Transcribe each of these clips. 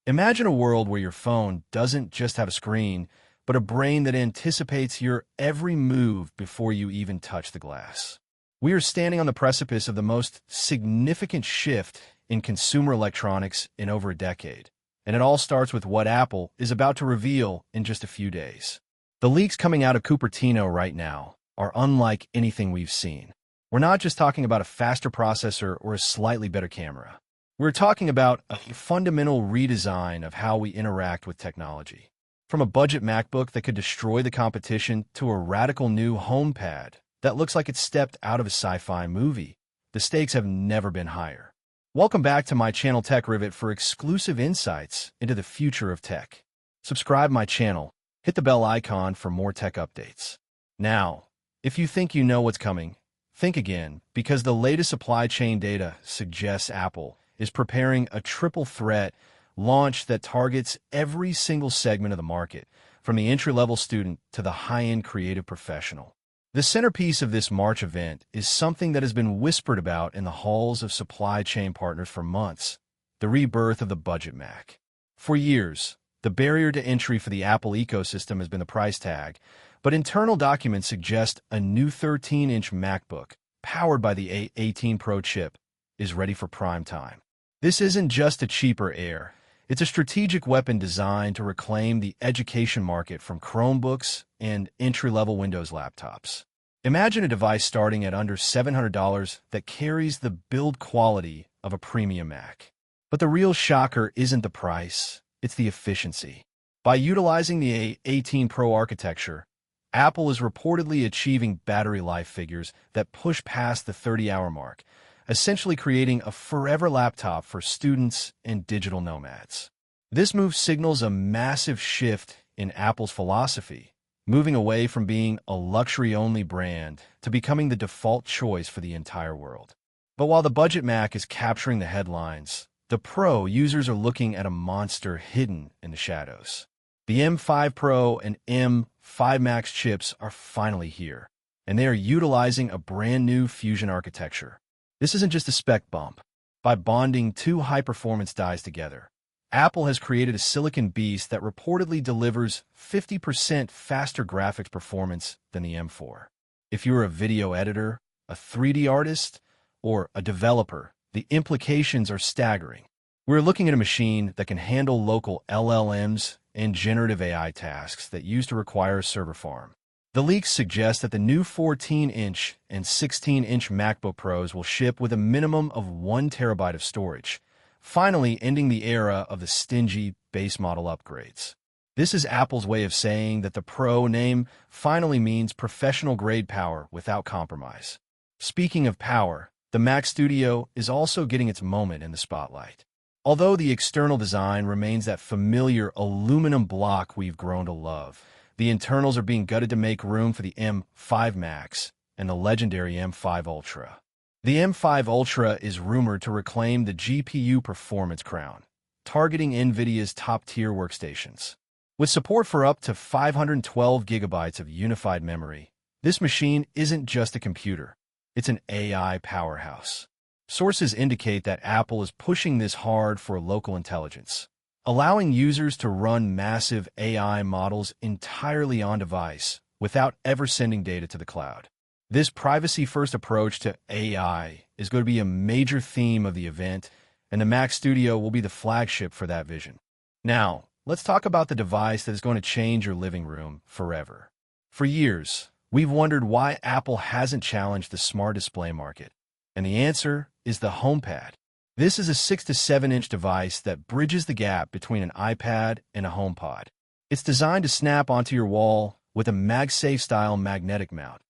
Imagine a world where your phone doesn't just have a screen, but a brain that anticipates your every move before you even touch the glass. We are standing on the precipice of the most significant shift in consumer electronics in over a decade, and it all starts with what Apple is about to reveal in just a few days. The leaks coming out of Cupertino right now are unlike anything we've seen. We're not just talking about a faster processor or a slightly better camera. We're talking about a fundamental redesign of how we interact with technology. From a budget MacBook that could destroy the competition to a radical new HomePad that looks like it stepped out of a sci-fi movie, the stakes have never been higher. Welcome back to my channel Tech Rivet for exclusive insights into the future of tech. Subscribe my channel, hit the bell icon for more tech updates. Now, if you think you know what's coming, think again, because the latest supply chain data suggests Apple is preparing a triple threat launch that targets every single segment of the market, from the entry-level student to the high-end creative professional. The centerpiece of this March event is something that has been whispered about in the halls of supply chain partners for months: the rebirth of the budget Mac. For years, the barrier to entry for the Apple ecosystem has been the price tag, but internal documents suggest a new 13-inch MacBook, powered by the A18 Pro chip, is ready for prime time. This isn't just a cheaper Air. It's a strategic weapon designed to reclaim the education market from Chromebooks and entry-level Windows laptops. Imagine a device starting at under $700 that carries the build quality of a premium Mac. But the real shocker isn't the price, it's the efficiency. By utilizing the A18 Pro architecture, Apple is reportedly achieving battery life figures that push past the 30-hour mark, essentially creating a forever laptop for students and digital nomads. This move signals a massive shift in Apple's philosophy, moving away from being a luxury-only brand to becoming the default choice for the entire world. But while the budget Mac is capturing the headlines, the Pro users are looking at a monster hidden in the shadows. The M5 Pro and M5 Max chips are finally here, and they are utilizing a brand new Fusion architecture. This isn't just a spec bump. By bonding two high-performance dies together, Apple has created a silicon beast that reportedly delivers 50% faster graphics performance than the M4. If you're a video editor, a 3D artist, or a developer, the implications are staggering. We're looking at a machine that can handle local LLMs and generative AI tasks that used to require a server farm. The leaks suggest that the new 14-inch and 16-inch MacBook Pros will ship with a minimum of 1 terabyte of storage, finally ending the era of the stingy base model upgrades. This is Apple's way of saying that the Pro name finally means professional-grade power without compromise. Speaking of power, the Mac Studio is also getting its moment in the spotlight. Although the external design remains that familiar aluminum block we've grown to love, the internals are being gutted to make room for the M5 Max and the legendary M5 Ultra. The M5 Ultra is rumored to reclaim the GPU performance crown, targeting NVIDIA's top-tier workstations. With support for up to 512 gigabytes of unified memory, this machine isn't just a computer, it's an AI powerhouse. Sources indicate that Apple is pushing this hard for local intelligence, allowing users to run massive AI models entirely on-device without ever sending data to the cloud. This privacy-first approach to AI is going to be a major theme of the event, and the Mac Studio will be the flagship for that vision. Now, let's talk about the device that is going to change your living room forever. For years, we've wondered why Apple hasn't challenged the smart display market, and the answer is the HomePad. This is a 6 to 7-inch device that bridges the gap between an iPad and a HomePod. It's designed to snap onto your wall with a MagSafe-style magnetic mount,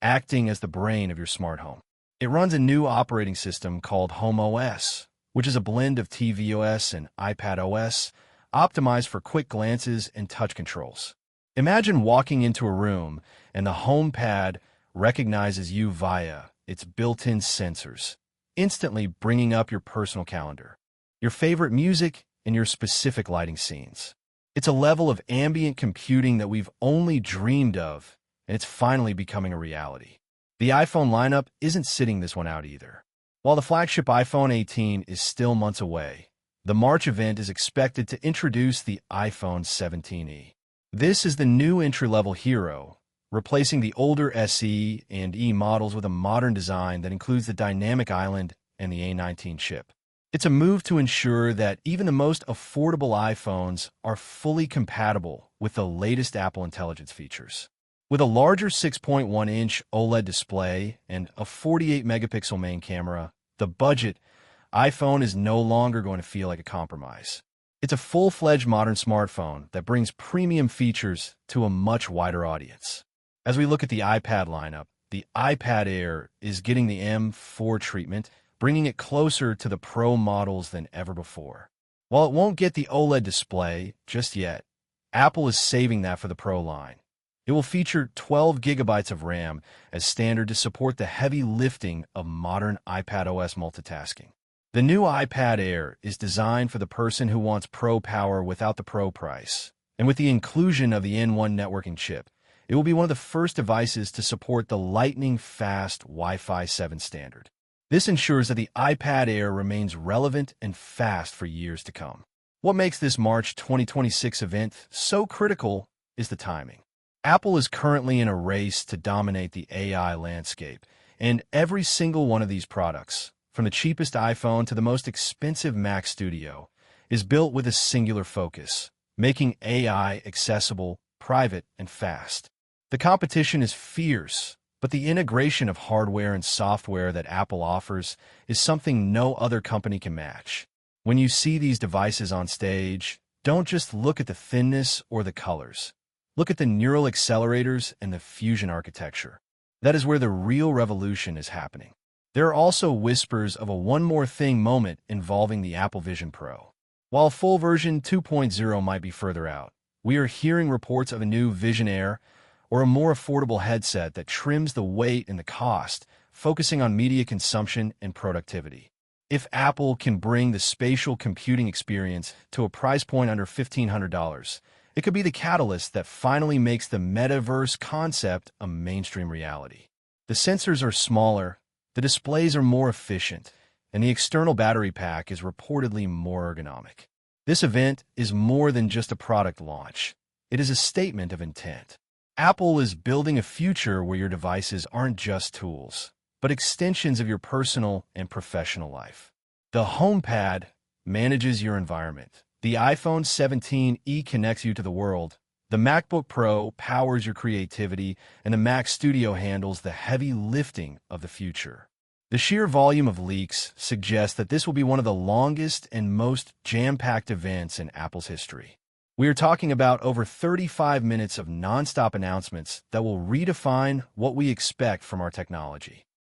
acting as the brain of your smart home. It runs a new operating system called HomeOS, which is a blend of tvOS and iPadOS, optimized for quick glances and touch controls. Imagine walking into a room and the HomePad recognizes you via its built-in sensors, instantly bringing up your personal calendar, your favorite music, and your specific lighting scenes. It's a level of ambient computing that we've only dreamed of, and it's finally becoming a reality. The iPhone lineup isn't sitting this one out either. While the flagship iPhone 18 is still months away, The March event is expected to introduce the iPhone 17e. This is the new entry-level hero, replacing the older SE and E models with a modern design that includes the dynamic island and the A19 chip. It's a move to ensure that even the most affordable iPhones are fully compatible with the latest Apple Intelligence features. With a larger 6.1-inch OLED display and a 48-megapixel main camera, the budget iPhone is no longer going to feel like a compromise. It's a full-fledged modern smartphone that brings premium features to a much wider audience. As we look at the iPad lineup, the iPad Air is getting the M4 treatment, bringing it closer to the Pro models than ever before. While it won't get the OLED display just yet, Apple is saving that for the Pro line. It will feature 12 gigabytes of RAM as standard to support the heavy lifting of modern iPadOS multitasking. The new iPad Air is designed for the person who wants Pro power without the Pro price. And with the inclusion of the N1 networking chip, it will be one of the first devices to support the lightning-fast Wi-Fi 7 standard. This ensures that the iPad Air remains relevant and fast for years to come. What makes this March 2026 event so critical is the timing. Apple is currently in a race to dominate the AI landscape, and every single one of these products, from the cheapest iPhone to the most expensive Mac Studio, is built with a singular focus, making AI accessible, private, and fast. The competition is fierce, but the integration of hardware and software that Apple offers is something no other company can match. When you see these devices on stage, don't just look at the thinness or the colors. Look at the neural accelerators and the fusion architecture. That is where the real revolution is happening. There are also whispers of a one more thing moment involving the Apple Vision Pro. While full version 2.0 might be further out, we are hearing reports of a new Vision Air, or a more affordable headset that trims the weight and the cost, focusing on media consumption and productivity. If Apple can bring the spatial computing experience to a price point under $1,500, it could be the catalyst that finally makes the metaverse concept a mainstream reality. The sensors are smaller, the displays are more efficient, and the external battery pack is reportedly more ergonomic. This event is more than just a product launch. It is a statement of intent. Apple is building a future where your devices aren't just tools, but extensions of your personal and professional life. The HomePad manages your environment. The iPhone 17e connects you to the world. The MacBook Pro powers your creativity, and the Mac Studio handles the heavy lifting of the future. The sheer volume of leaks suggests that this will be one of the longest and most jam-packed events in Apple's history. We are talking about over 35 minutes of nonstop announcements that will redefine what we expect from our technology.